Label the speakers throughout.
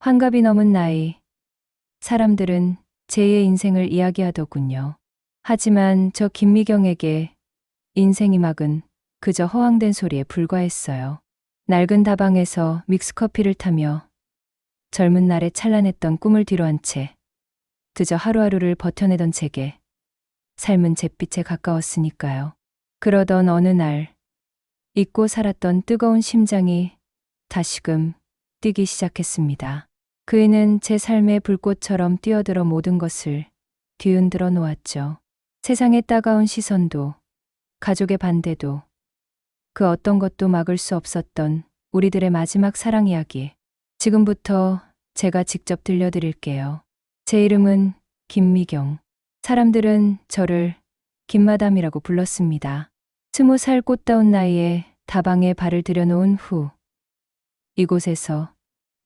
Speaker 1: 환갑이 넘은 나이, 사람들은 제2의 인생을 이야기하더군요. 하지만 저 김미경에게 인생이 막은 그저 허황된 소리에 불과했어요. 낡은 다방에서 믹스커피를 타며 젊은 날에 찬란했던 꿈을 뒤로한 채 그저 하루하루를 버텨내던 제게 삶은 잿빛에 가까웠으니까요. 그러던 어느 날 잊고 살았던 뜨거운 심장이 다시금 뛰기 시작했습니다. 그이는 제 삶의 불꽃처럼 뛰어들어 모든 것을 뒤흔들어 놓았죠. 세상의 따가운 시선도, 가족의 반대도, 그 어떤 것도 막을 수 없었던 우리들의 마지막 사랑 이야기. 지금부터 제가 직접 들려드릴게요. 제 이름은 김미경. 사람들은 저를 김마담이라고 불렀습니다. 20살 꽃다운 나이에 다방에 발을 들여놓은 후 이곳에서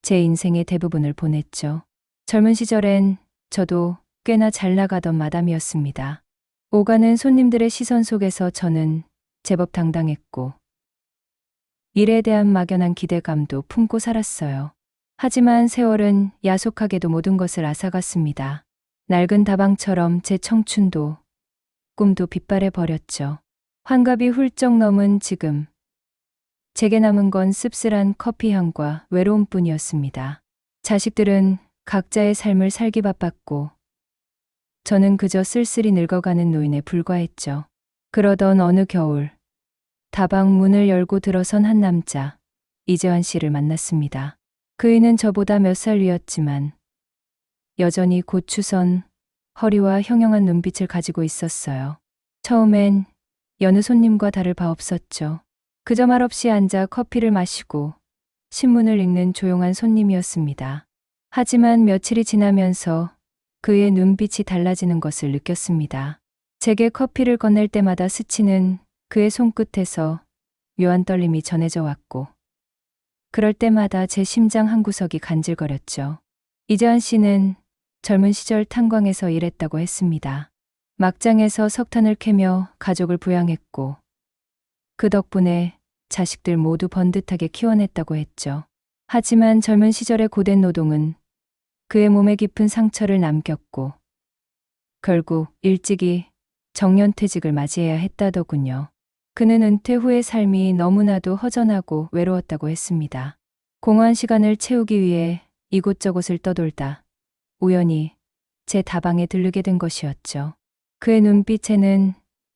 Speaker 1: 제 인생의 대부분을 보냈죠. 젊은 시절엔 저도 꽤나 잘 나가던 마담이었습니다. 오가는 손님들의 시선 속에서 저는 제법 당당했고 일에 대한 막연한 기대감도 품고 살았어요. 하지만 세월은 야속하게도 모든 것을 앗아갔습니다. 낡은 다방처럼 제 청춘도 꿈도 빛발해 버렸죠. 환갑이 훌쩍 넘은 지금 제게 남은 건 씁쓸한 커피 향과 외로움뿐이었습니다. 자식들은 각자의 삶을 살기 바빴고 저는 그저 쓸쓸히 늙어가는 노인에 불과했죠. 그러던 어느 겨울 다방 문을 열고 들어선 한 남자, 이재환 씨를 만났습니다. 그이는 저보다 몇 살 위였지만 여전히 고추선, 허리와 형형한 눈빛을 가지고 있었어요. 처음엔 여느 손님과 다를 바 없었죠. 그저 말없이 앉아 커피를 마시고 신문을 읽는 조용한 손님이었습니다. 하지만 며칠이 지나면서 그의 눈빛이 달라지는 것을 느꼈습니다. 제게 커피를 건넬 때마다 스치는 그의 손끝에서 묘한 떨림이 전해져 왔고 그럴 때마다 제 심장 한구석이 간질거렸죠. 이재환 씨는 젊은 시절 탄광에서 일했다고 했습니다. 막장에서 석탄을 캐며 가족을 부양했고 그 덕분에 자식들 모두 번듯하게 키워냈다고 했죠. 하지만 젊은 시절의 고된 노동은 그의 몸에 깊은 상처를 남겼고 결국 일찍이 정년퇴직을 맞이해야 했다더군요. 그는 은퇴 후의 삶이 너무나도 허전하고 외로웠다고 했습니다. 공허한 시간을 채우기 위해 이곳저곳을 떠돌다 우연히 제 다방에 들르게 된 것이었죠. 그의 눈빛에는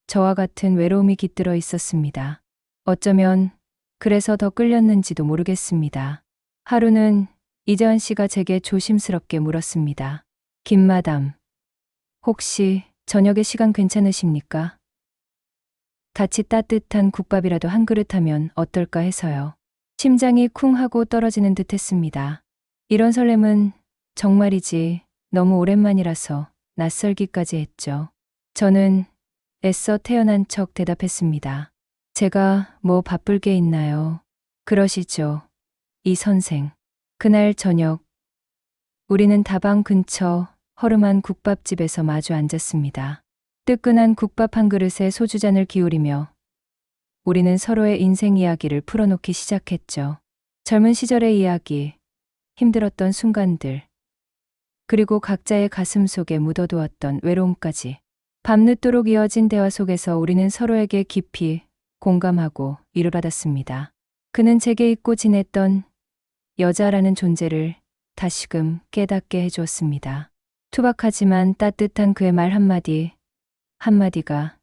Speaker 1: 저와 같은 외로움이 깃들어 있었습니다. 어쩌면 그래서 더 끌렸는지도 모르겠습니다. 하루는 이재환 씨가 제게 조심스럽게 물었습니다. 김마담, 혹시 저녁에 시간 괜찮으십니까? 같이 따뜻한 국밥이라도 한 그릇 하면 어떨까 해서요. 심장이 쿵 하고 떨어지는 듯 했습니다. 이런 설렘은 정말이지 너무 오랜만이라서 낯설기까지 했죠. 저는 애써 태연한 척 대답했습니다. 제가 뭐 바쁠 게 있나요? 그러시죠, 이 선생. 그날 저녁 우리는 다방 근처 허름한 국밥집에서 마주 앉았습니다. 뜨끈한 국밥 한 그릇에 소주잔을 기울이며 우리는 서로의 인생 이야기를 풀어놓기 시작했죠. 젊은 시절의 이야기, 힘들었던 순간들, 그리고 각자의 가슴 속에 묻어두었던 외로움까지. 밤늦도록 이어진 대화 속에서 우리는 서로에게 깊이 공감하고 위로받았습니다. 그는 제게 잊고 지냈던 여자라는 존재를 다시금 깨닫게 해주었습니다. 투박하지만 따뜻한 그의 말 한마디, 한마디가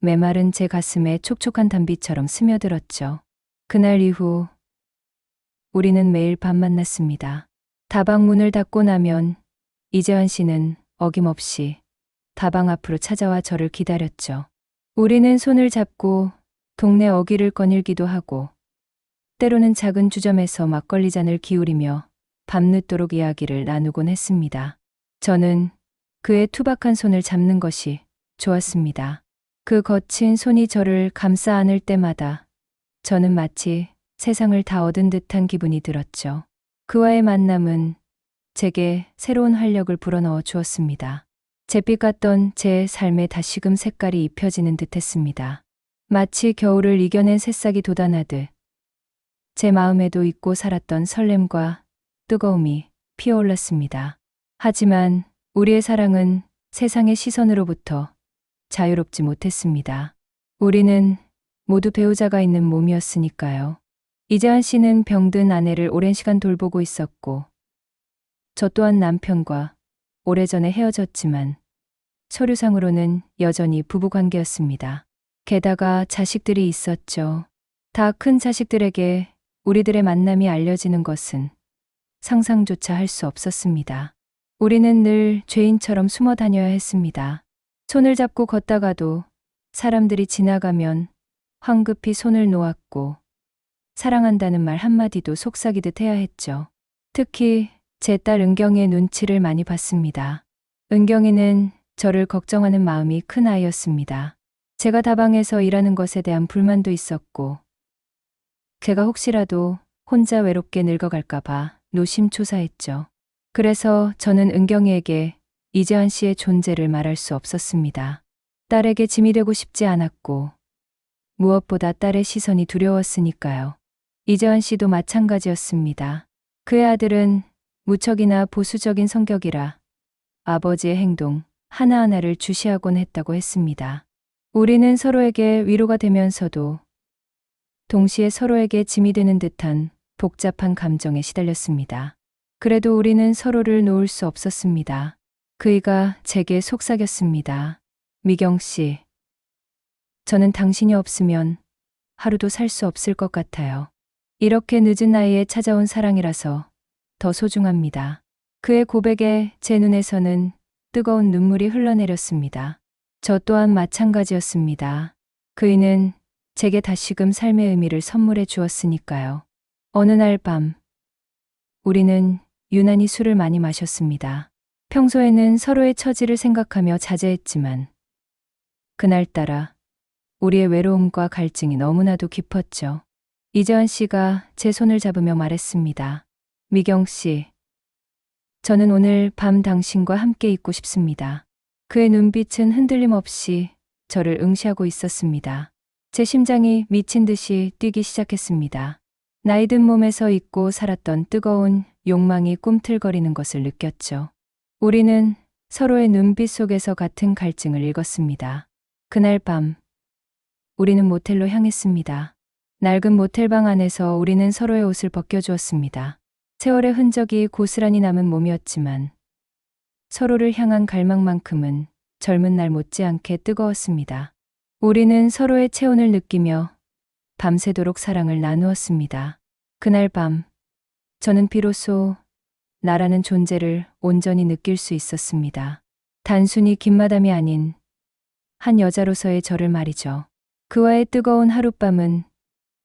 Speaker 1: 메마른 제 가슴에 촉촉한 단비처럼 스며들었죠. 그날 이후 우리는 매일 밤 만났습니다. 다방 문을 닫고 나면 이재환 씨는 어김없이 다방 앞으로 찾아와 저를 기다렸죠. 우리는 손을 잡고 동네 어귀를 거닐기도 하고 때로는 작은 주점에서 막걸리 잔을 기울이며 밤늦도록 이야기를 나누곤 했습니다. 저는 그의 투박한 손을 잡는 것이 좋았습니다. 그 거친 손이 저를 감싸 안을 때마다 저는 마치 세상을 다 얻은 듯한 기분이 들었죠. 그와의 만남은 제게 새로운 활력을 불어넣어 주었습니다. 잿빛 같던 제 삶에 다시금 색깔이 입혀지는 듯했습니다. 마치 겨울을 이겨낸 새싹이 돋아나듯 제 마음에도 잊고 살았던 설렘과 뜨거움이 피어올랐습니다. 하지만 우리의 사랑은 세상의 시선으로부터 자유롭지 못했습니다. 우리는 모두 배우자가 있는 몸이었으니까요. 이재환 씨는 병든 아내를 오랜 시간 돌보고 있었고, 저 또한 남편과 오래전에 헤어졌지만 서류상으로는 여전히 부부관계였습니다. 게다가 자식들이 있었죠. 다 큰 자식들에게 우리들의 만남이 알려지는 것은 상상조차 할 수 없었습니다. 우리는 늘 죄인처럼 숨어 다녀야 했습니다. 손을 잡고 걷다가도 사람들이 지나가면 황급히 손을 놓았고, 사랑한다는 말 한마디도 속삭이듯 해야 했죠. 특히 제 딸 은경이의 눈치를 많이 봤습니다. 은경이는 저를 걱정하는 마음이 큰 아이였습니다. 제가 다방에서 일하는 것에 대한 불만도 있었고, 걔가 혹시라도 혼자 외롭게 늙어갈까봐 노심초사했죠. 그래서 저는 은경이에게 이재환 씨의 존재를 말할 수 없었습니다. 딸에게 짐이 되고 싶지 않았고, 무엇보다 딸의 시선이 두려웠으니까요. 이재환 씨도 마찬가지였습니다. 그의 아들은 무척이나 보수적인 성격이라 아버지의 행동 하나하나를 주시하곤 했다고 했습니다. 우리는 서로에게 위로가 되면서도 동시에 서로에게 짐이 되는 듯한 복잡한 감정에 시달렸습니다. 그래도 우리는 서로를 놓을 수 없었습니다. 그이가 제게 속삭였습니다. 미경 씨, 저는 당신이 없으면 하루도 살 수 없을 것 같아요. 이렇게 늦은 나이에 찾아온 사랑이라서 더 소중합니다. 그의 고백에 제 눈에서는 뜨거운 눈물이 흘러내렸습니다. 저 또한 마찬가지였습니다. 그이는 제게 다시금 삶의 의미를 선물해 주었으니까요. 어느 날 밤, 우리는 유난히 술을 많이 마셨습니다. 평소에는 서로의 처지를 생각하며 자제했지만, 그날따라 우리의 외로움과 갈증이 너무나도 깊었죠. 이재환 씨가 제 손을 잡으며 말했습니다. 미경 씨, 저는 오늘 밤 당신과 함께 있고 싶습니다. 그의 눈빛은 흔들림 없이 저를 응시하고 있었습니다. 제 심장이 미친 듯이 뛰기 시작했습니다. 나이든 몸에서 잊고 살았던 뜨거운 욕망이 꿈틀거리는 것을 느꼈죠. 우리는 서로의 눈빛 속에서 같은 갈증을 읽었습니다. 그날 밤, 우리는 모텔로 향했습니다. 낡은 모텔방 안에서 우리는 서로의 옷을 벗겨주었습니다. 세월의 흔적이 고스란히 남은 몸이었지만 서로를 향한 갈망만큼은 젊은 날 못지않게 뜨거웠습니다. 우리는 서로의 체온을 느끼며 밤새도록 사랑을 나누었습니다. 그날 밤, 저는 비로소 나라는 존재를 온전히 느낄 수 있었습니다. 단순히 김마담이 아닌 한 여자로서의 저를 말이죠. 그와의 뜨거운 하룻밤은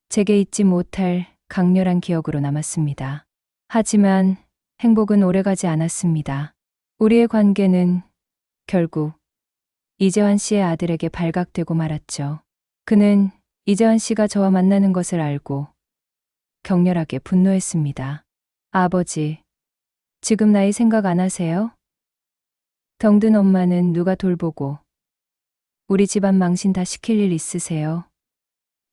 Speaker 1: 제게 잊지 못할 강렬한 기억으로 남았습니다. 하지만 행복은 오래가지 않았습니다. 우리의 관계는 결국 이재환 씨의 아들에게 발각되고 말았죠. 그는 이재환 씨가 저와 만나는 것을 알고 격렬하게 분노했습니다. 아버지, 지금 나이 생각 안 하세요? 병든 엄마는 누가 돌보고 우리 집안 망신 다 시킬 일 있으세요?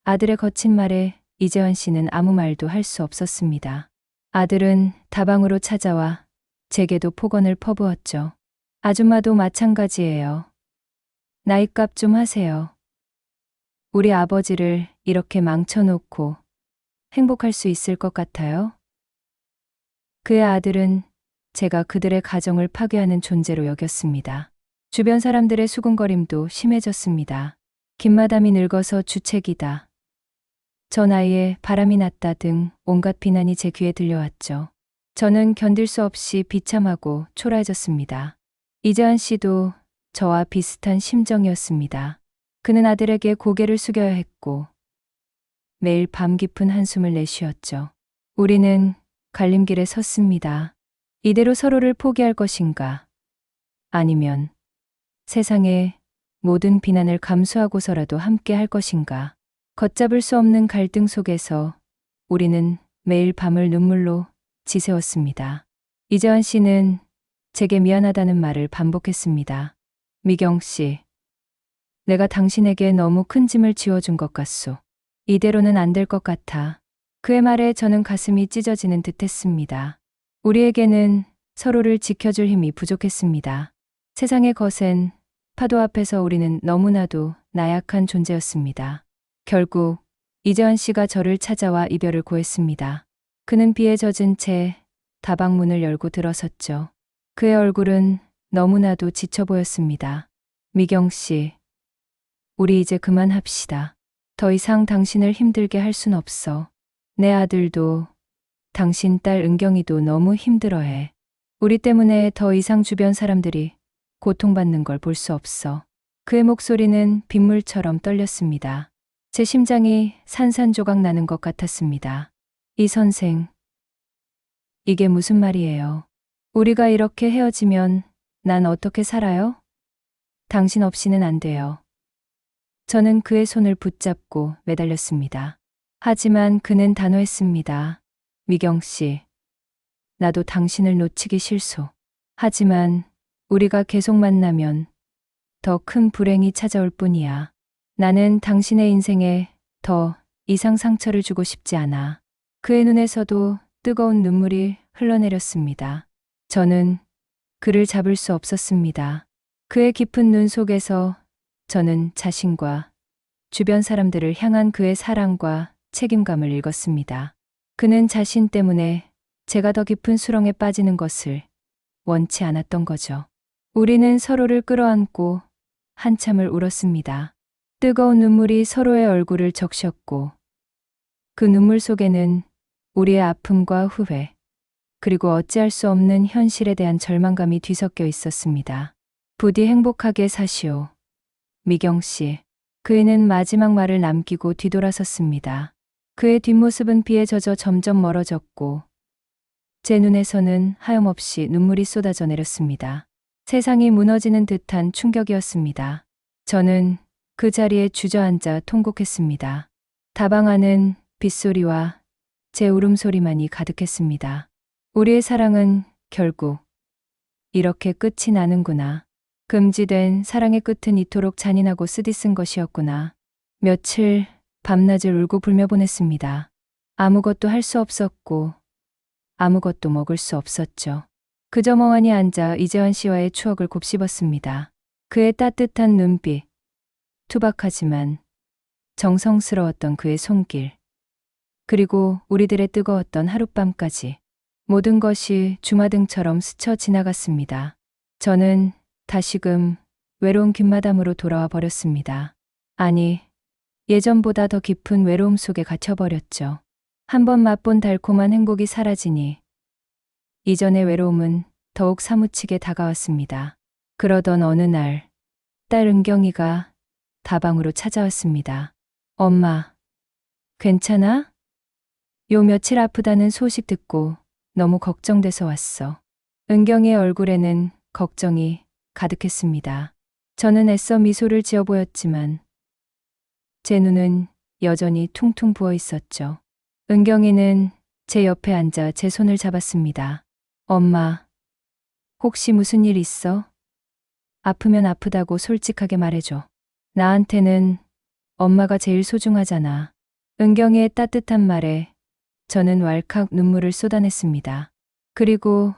Speaker 1: 아들의 거친 말에 이재환 씨는 아무 말도 할 수 없었습니다. 아들은 다방으로 찾아와 제게도 폭언을 퍼부었죠. 아줌마도 마찬가지예요. 나이값 좀 하세요. 우리 아버지를 이렇게 망쳐놓고 행복할 수 있을 것 같아요? 그의 아들은 제가 그들의 가정을 파괴하는 존재로 여겼습니다. 주변 사람들의 수군거림도 심해졌습니다. 김마담이 늙어서 주책이다. 저 나이에 바람이 났다 등 온갖 비난이 제 귀에 들려왔죠. 저는 견딜 수 없이 비참하고 초라해졌습니다. 이재환 씨도 저와 비슷한 심정이었습니다. 그는 아들에게 고개를 숙여야 했고 매일 밤 깊은 한숨을 내쉬었죠. 우리는 갈림길에 섰습니다. 이대로 서로를 포기할 것인가? 아니면 세상의 모든 비난을 감수하고서라도 함께 할 것인가? 걷잡을 수 없는 갈등 속에서 우리는 매일 밤을 눈물로 지새웠습니다. 이재환 씨는 제게 미안하다는 말을 반복했습니다. 미경 씨, 내가 당신에게 너무 큰 짐을 지워준 것 같소. 이대로는 안 될 것 같아. 그의 말에 저는 가슴이 찢어지는 듯 했습니다. 우리에게는 서로를 지켜줄 힘이 부족했습니다. 세상의 거센 파도 앞에서 우리는 너무나도 나약한 존재였습니다. 결국 이재환 씨가 저를 찾아와 이별을 고했습니다. 그는 비에 젖은 채 다방문을 열고 들어섰죠. 그의 얼굴은 너무나도 지쳐 보였습니다. 미경 씨, 우리 이제 그만합시다. 더 이상 당신을 힘들게 할 순 없어. 내 아들도 당신 딸 은경이도 너무 힘들어해. 우리 때문에 더 이상 주변 사람들이 고통받는 걸 볼 수 없어. 그의 목소리는 빗물처럼 떨렸습니다. 제 심장이 산산조각 나는 것 같았습니다. 이 선생, 이게 무슨 말이에요? 우리가 이렇게 헤어지면 난 어떻게 살아요? 당신 없이는 안 돼요. 저는 그의 손을 붙잡고 매달렸습니다. 하지만 그는 단호했습니다. 미경 씨, 나도 당신을 놓치기 싫소. 하지만 우리가 계속 만나면 더 큰 불행이 찾아올 뿐이야. 나는 당신의 인생에 더 이상 상처를 주고 싶지 않아. 그의 눈에서도 뜨거운 눈물이 흘러내렸습니다. 저는 그를 잡을 수 없었습니다. 그의 깊은 눈 속에서 저는 자신과 주변 사람들을 향한 그의 사랑과 책임감을 읽었습니다. 그는 자신 때문에 제가 더 깊은 수렁에 빠지는 것을 원치 않았던 거죠. 우리는 서로를 끌어안고 한참을 울었습니다. 뜨거운 눈물이 서로의 얼굴을 적셨고 그 눈물 속에는 우리의 아픔과 후회, 그리고 어찌할 수 없는 현실에 대한 절망감이 뒤섞여 있었습니다. 부디 행복하게 사시오. 미경 씨. 그이는 마지막 말을 남기고 뒤돌아섰습니다. 그의 뒷모습은 비에 젖어 점점 멀어졌고 제 눈에서는 하염없이 눈물이 쏟아져 내렸습니다. 세상이 무너지는 듯한 충격이었습니다. 저는 그 자리에 주저앉아 통곡했습니다. 다방 안은 빗소리와 제 울음소리만이 가득했습니다. 우리의 사랑은 결국 이렇게 끝이 나는구나. 금지된 사랑의 끝은 이토록 잔인하고 쓰디쓴 것이었구나. 며칠 밤낮을 울고 불며 보냈습니다. 아무것도 할 수 없었고 아무것도 먹을 수 없었죠. 그저 멍하니 앉아 이재환 씨와의 추억을 곱씹었습니다. 그의 따뜻한 눈빛, 투박하지만 정성스러웠던 그의 손길, 그리고 우리들의 뜨거웠던 하룻밤까지 모든 것이 주마등처럼 스쳐 지나갔습니다. 저는 다시금 외로운 뒷마당으로 돌아와 버렸습니다. 아니, 예전보다 더 깊은 외로움 속에 갇혀버렸죠. 한번 맛본 달콤한 행복이 사라지니 이전의 외로움은 더욱 사무치게 다가왔습니다. 그러던 어느 날, 딸 은경이가 다방으로 찾아왔습니다. 엄마, 괜찮아? 요 며칠 아프다는 소식 듣고 너무 걱정돼서 왔어. 은경이의 얼굴에는 걱정이 가득했습니다. 저는 애써 미소를 지어 보였지만 제 눈은 여전히 퉁퉁 부어 있었죠. 은경이는 제 옆에 앉아 제 손을 잡았습니다. 엄마, 혹시 무슨 일 있어? 아프면 아프다고 솔직하게 말해줘. 나한테는 엄마가 제일 소중하잖아. 은경이의 따뜻한 말에 저는 왈칵 눈물을 쏟아냈습니다. 그리고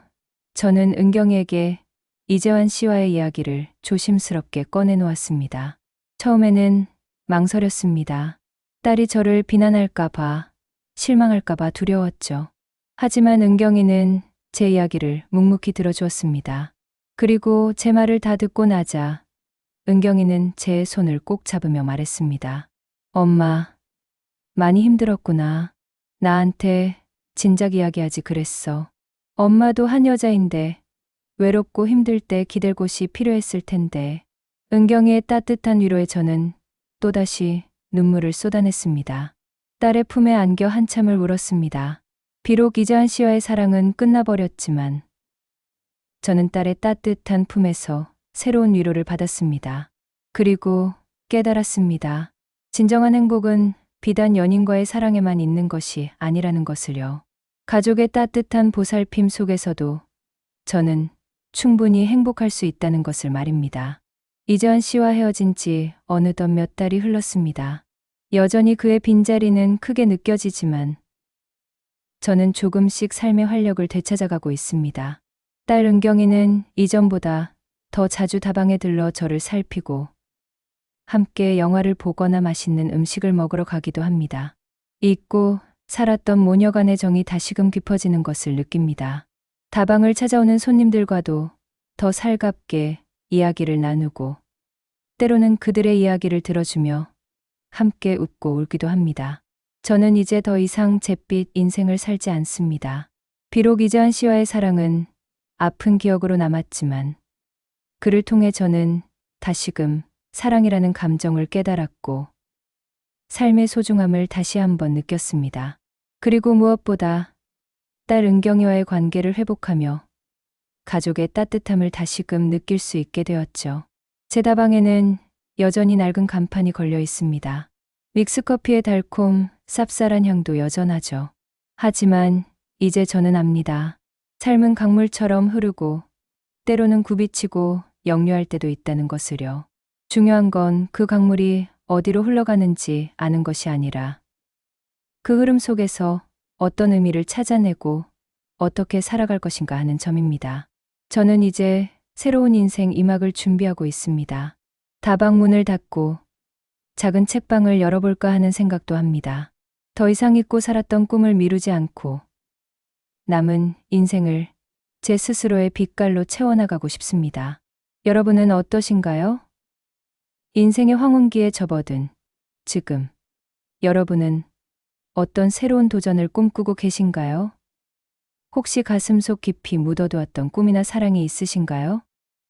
Speaker 1: 저는 은경이에게 이재환 씨와의 이야기를 조심스럽게 꺼내놓았습니다. 처음에는 망설였습니다. 딸이 저를 비난할까봐, 실망할까봐 두려웠죠. 하지만 은경이는 제 이야기를 묵묵히 들어주었습니다. 그리고 제 말을 다 듣고 나자 은경이는 제 손을 꼭 잡으며 말했습니다. 엄마, 많이 힘들었구나. 나한테 진작 이야기하지 그랬어. 엄마도 한 여자인데 외롭고 힘들 때 기댈 곳이 필요했을 텐데. 은경이의 따뜻한 위로에 저는 또다시 눈물을 쏟아냈습니다. 딸의 품에 안겨 한참을 울었습니다. 비록 이재환 씨와의 사랑은 끝나버렸지만 저는 딸의 따뜻한 품에서 새로운 위로를 받았습니다. 그리고 깨달았습니다. 진정한 행복은 비단 연인과의 사랑에만 있는 것이 아니라는 것을요. 가족의 따뜻한 보살핌 속에서도 저는 충분히 행복할 수 있다는 것을 말입니다. 이재환 씨와 헤어진 지 어느덧 몇 달이 흘렀습니다. 여전히 그의 빈자리는 크게 느껴지지만 저는 조금씩 삶의 활력을 되찾아가고 있습니다. 딸 은경이는 이전보다 더 자주 다방에 들러 저를 살피고 함께 영화를 보거나 맛있는 음식을 먹으러 가기도 합니다. 잊고 살았던 모녀간의 정이 다시금 깊어지는 것을 느낍니다. 다방을 찾아오는 손님들과도 더 살갑게 이야기를 나누고 때로는 그들의 이야기를 들어주며 함께 웃고 울기도 합니다. 저는 이제 더 이상 잿빛 인생을 살지 않습니다. 비록 이재환 씨와의 사랑은 아픈 기억으로 남았지만 그를 통해 저는 다시금 사랑이라는 감정을 깨달았고 삶의 소중함을 다시 한번 느꼈습니다. 그리고 무엇보다 딸 은경이와의 관계를 회복하며 가족의 따뜻함을 다시금 느낄 수 있게 되었죠. 제 다방에는 여전히 낡은 간판이 걸려 있습니다. 믹스커피의 달콤, 쌉쌀한 향도 여전하죠. 하지만 이제 저는 압니다. 삶은 강물처럼 흐르고 때로는 굽이치고 역류할 때도 있다는 것을요. 중요한 건 그 강물이 어디로 흘러가는지 아는 것이 아니라 그 흐름 속에서 어떤 의미를 찾아내고 어떻게 살아갈 것인가 하는 점입니다. 저는 이제 새로운 인생 2막을 준비하고 있습니다. 다방 문을 닫고 작은 책방을 열어볼까 하는 생각도 합니다. 더 이상 잊고 살았던 꿈을 미루지 않고 남은 인생을 제 스스로의 빛깔로 채워나가고 싶습니다. 여러분은 어떠신가요? 인생의 황혼기에 접어든 지금 여러분은 어떤 새로운 도전을 꿈꾸고 계신가요? 혹시 가슴속 깊이 묻어두었던 꿈이나 사랑이 있으신가요?